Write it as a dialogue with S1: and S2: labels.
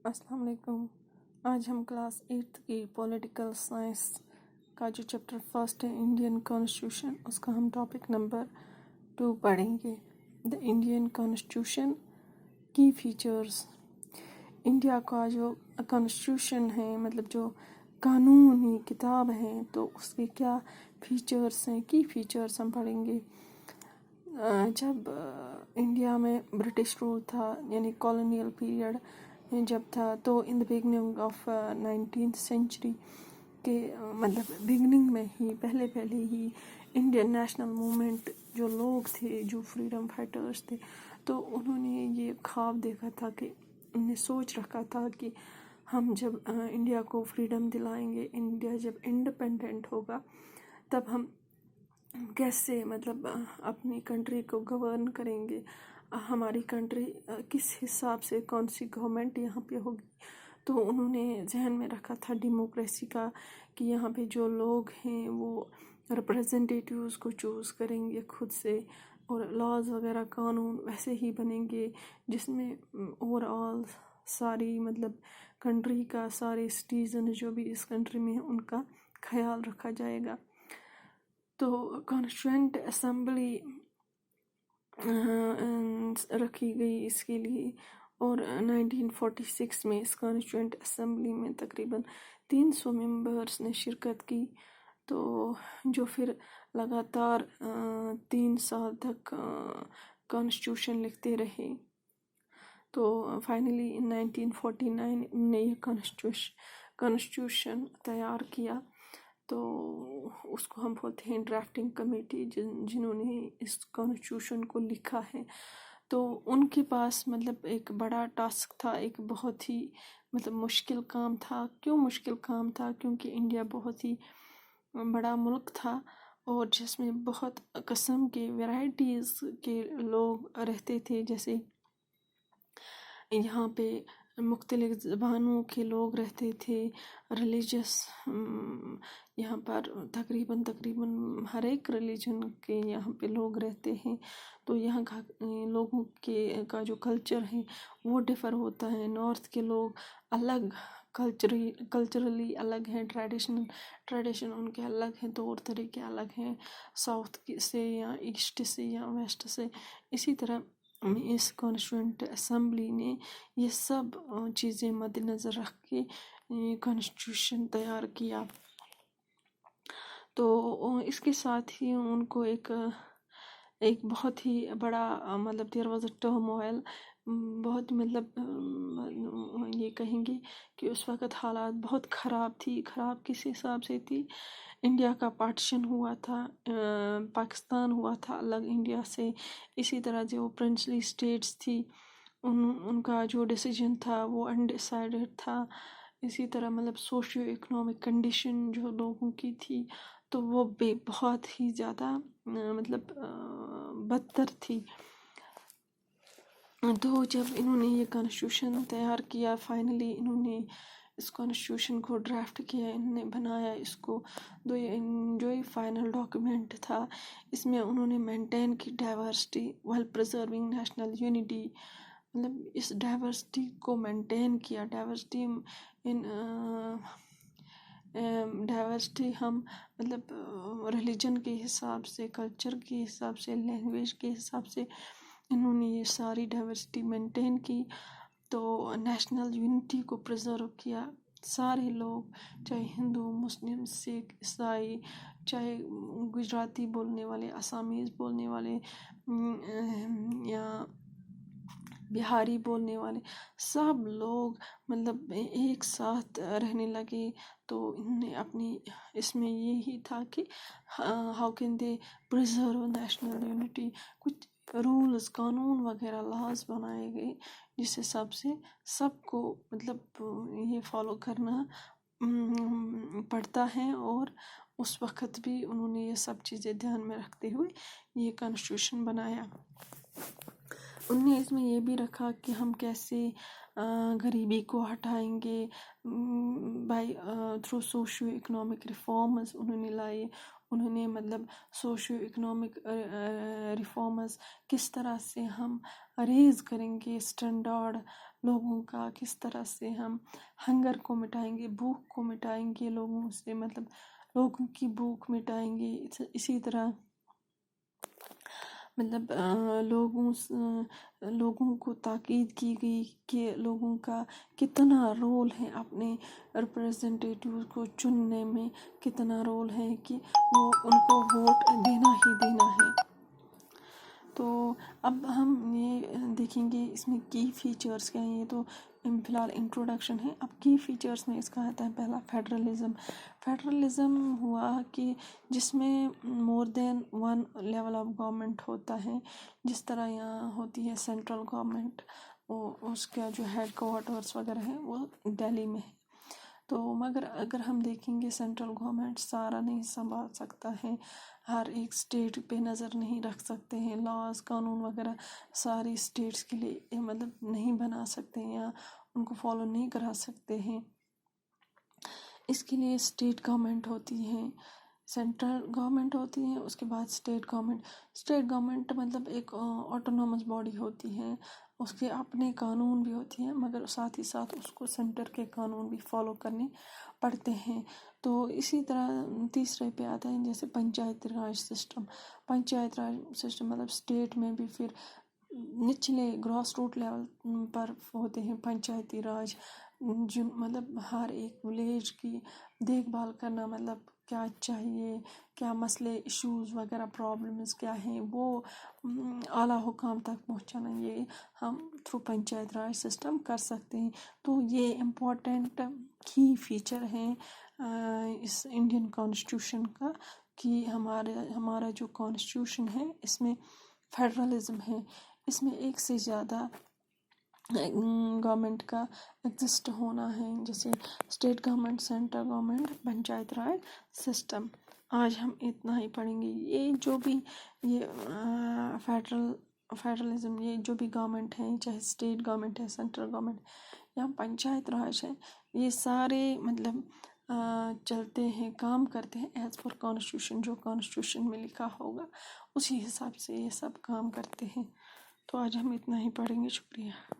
S1: السلام علیکم۔ آج ہم کلاس 8 کی پولیٹیکل سائنس کا جو چیپٹر فرسٹ ہے انڈین کانسٹیٹیوشن، اس کا ہم ٹاپک نمبر 2 پڑھیں گے۔ دا انڈین کانسٹیٹیوشن کی فیچرز۔ انڈیا کا جو کانسٹیٹیوشن ہے، مطلب جو قانونی کتاب ہے، تو اس کے کیا فیچرز ہیں، کی فیچرز ہم پڑھیں گے۔ جب انڈیا میں برٹش رول تھا، یعنی کالونیل پیریڈ جب تھا، تو in the beginning of 19th century کے مطلب بگننگ میں ہی پہلے ہی انڈین نیشنل موومنٹ جو لوگ تھے، جو فریڈم فائٹرز تھے، تو انہوں نے یہ خواب دیکھا تھا کہ انہوں نے سوچ رکھا تھا کہ ہم جب انڈیا کو فریڈم دلائیں گے، انڈیا جب انڈیپینڈنٹ ہوگا، تب ہم کیسے مطلب اپنی کنٹری کو گورن کریں گے، ہماری کنٹری کس حساب سے، کون سی گورنمنٹ یہاں پہ ہوگی۔ تو انہوں نے ذہن میں رکھا تھا ڈیموکریسی کا، کہ یہاں پہ جو لوگ ہیں وہ ریپرزنٹیٹیوز کو چوز کریں گے خود سے، اور لاز وغیرہ قانون ویسے ہی بنیں گے جس میں اوور آل ساری مطلب کنٹری کا، سارے سٹیزن جو بھی اس کنٹری میں ہیں ان کا خیال رکھا جائے گا۔ تو کانسٹیٹوئنٹ اسمبلی رکھی گئی اس کے لیے، اور 1946 میں اس کانسٹیٹوئنٹ اسمبلی میں تقریباً 300 ممبرس نے شرکت کی، تو جو پھر لگاتار 3 سال تک کانسٹیٹیوشن لکھتے رہے۔ تو فائنلی 1949 نے یہ کانسٹیٹیوشن تیار کیا، تو اس کو ہم بولتے ہیں ڈرافٹنگ کمیٹی، جنہوں نے اس کانسٹیٹیوشن کو لکھا ہے۔ تو ان کے پاس مطلب ایک بڑا ٹاسک تھا، ایک بہت ہی مطلب مشکل کام تھا۔ کیوں مشکل کام تھا؟ کیونکہ انڈیا بہت ہی بڑا ملک تھا، اور جس میں بہت قسم کے ویرائٹیز کے لوگ رہتے تھے، جیسے یہاں پہ مختلف زبانوں کے لوگ رہتے تھے، ریلیجس یہاں پر تقریباً ہر ایک ریلیجن کے یہاں پہ لوگ رہتے ہیں۔ تو یہاں کا لوگوں کا جو کلچر ہے وہ ڈیفر ہوتا ہے۔ نارتھ کے لوگ الگ کلچرلی الگ ہیں، ٹریڈیشن ان کے الگ ہیں، طور طریقے الگ ہیں، ساؤتھ سے یا ایسٹ سے یا ویسٹ سے۔ اسی طرح اس کانسٹیٹوئنٹ اسمبلی نے یہ سب چیزیں مد نظر رکھ کے کانسٹیٹیوشن تیار کیا۔ تو اس کے ساتھ ہی ان کو ایک بہت ہی بڑا مطلب دیر واز اے ٹرموائل، بہت مطلب یہ کہیں گے کہ اس وقت حالات بہت خراب تھی۔ خراب کس حساب سے تھی؟ انڈیا کا پارٹیشن ہوا تھا، پاکستان ہوا تھا الگ انڈیا سے، اسی طرح جو پرنسلی اسٹیٹس تھی ان کا جو ڈیسیجن تھا وہ انڈیسائیڈڈ تھا۔ اسی طرح مطلب سوشیو اکنامک کنڈیشن جو لوگوں کی تھی تو وہ بھی بہت ہی زیادہ مطلب بدتر تھی۔ تو جب انہوں نے یہ کانسٹیٹیوشن تیار کیا، فائنلی انہوں نے اس کانسٹیٹیوشن کو ڈرافٹ کیا، انہوں نے بنایا اس کو، جو یہ فائنل ڈاکیومنٹ تھا، اس میں انہوں نے مینٹین کی ڈائیورسٹی وائل پریزرونگ نیشنل یونٹی، مطلب اس ڈائیورسٹی کو مینٹین کیا۔ ڈائیورسٹی ہم مطلب ریلیجن کے حساب سے، کلچر کے حساب سے، لینگویج کے حساب سے انہوں نے یہ ساری ڈائیورسٹی مینٹین کی، تو نیشنل یونٹی کو پریزرو کیا۔ سارے لوگ، چاہے ہندو، مسلم، سکھ، عیسائی، چاہے گجراتی بولنے والے، آسامیز بولنے والے، یا بہاری بولنے والے، سب لوگ مطلب ایک ساتھ رہنے لگے۔ تو انہوں نے اپنی اس میں یہی تھا کہ how can they preserve national unity, کچھ رولز، قانون وغیرہ، لاز بنائے گئے جس حساب سے سب کو مطلب یہ فالو کرنا پڑتا ہے، اور اس وقت بھی انہوں نے یہ سب چیزیں دھیان میں رکھتے ہوئے یہ کانسٹیٹیوشن بنایا۔ انہوں نے اس میں یہ بھی رکھا کہ ہم کیسے غریبی کو ہٹائیں گے، by through socio economic reforms انہوں نے لائے۔ انہوں نے مطلب سوشیو اکنامک ریفارمز کس طرح سے ہم ریز کریں گے اسٹینڈرڈ لوگوں کا کس طرح سے ہم ہنگر کو مٹائیں گے، بھوک کو مٹائیں گے لوگوں سے، مطلب لوگوں کی بھوک مٹائیں گے. اسی طرح مطلب لوگوں کو تاکید کی گئی کہ لوگوں کا کتنا رول ہے اپنے ریپریزنٹیٹیو کو چننے میں، کتنا رول ہے کہ وہ ان کو ووٹ دینا ہی دینا ہے. تو اب ہم یہ دیکھیں گے اس میں کی فیچرز کیا ہیں. یہ تو فی الحال انٹروڈکشن ہے. اب کی فیچرز میں اس کا آتا ہے پہلا فیڈرلزم. فیڈرلزم ہوا کہ جس میں مور دین ون لیول آف گورنمنٹ ہوتا ہے، جس طرح یہاں ہوتی ہے سینٹرل گورنمنٹ، اس کا جو ہیڈ کوارٹرز وغیرہ ہے وہ دہلی میں ہے. تو مگر اگر ہم دیکھیں گے سینٹرل گورنمنٹ سارا نہیں سنبھال سکتا ہے، ہر ایک اسٹیٹ پہ نظر نہیں رکھ سکتے ہیں، لاز قانون وغیرہ ساری اسٹیٹس کے لیے مطلب نہیں بنا سکتے ہیں یا ان کو فالو نہیں کرا سکتے ہیں. اس کے لیے اسٹیٹ گورنمنٹ ہوتی ہے، سینٹرل گورنمنٹ ہوتی ہے، اس کے بعد اسٹیٹ گورنمنٹ. اسٹیٹ گورنمنٹ مطلب ایک آٹونومس باڈی ہوتی ہے، اس کے اپنے قانون بھی ہوتی ہیں، مگر ساتھ ہی ساتھ اس کو سینٹر کے قانون بھی فالو کرنے پڑتے ہیں. تو اسی طرح تیسرے پہ آتا ہے جیسے پنچایتی راج سسٹم. پنچایت راج سسٹم مطلب اسٹیٹ میں بھی پھر نچلے گراس روٹ لیول پر ہوتے ہیں پنچایتی راج، جن مطلب ہر ایک ولیج کی دیکھ بھال کرنا، مطلب کیا چاہیے، کیا مسئلے، ایشوز وغیرہ، پرابلمز کیا ہیں، وہ اعلیٰ حکام تک پہنچانا، یہ ہم تھرو پنچایت راج سسٹم کر سکتے ہیں. تو یہ امپورٹنٹ کی فیچر ہیں اس انڈین کانسٹیٹیوشن کا، کہ ہمارا جو کانسٹیٹیوشن ہے اس میں فیڈرلزم ہے، اس میں ایک سے زیادہ گورنمنٹ کا ایگزسٹ ہونا ہے، جیسے state government, central government, panchayat raj system. آج ہم اتنا ہی پڑھیں گے. یہ جو بھی یہ فیڈرلزم، یہ جو بھی گورنمنٹ ہے، چاہے اسٹیٹ گورنمنٹ ہے، سینٹرل گورنمنٹ یا پنچایت راج ہے، یہ سارے مطلب چلتے ہیں، کام کرتے ہیں ایز پر کانسٹیٹیوشن. جو کانسٹیٹیوشن میں لکھا ہوگا اسی حساب سے یہ سب کام کرتے ہیں. تو آج ہم اتنا ہی پڑھیں گے. شکریہ.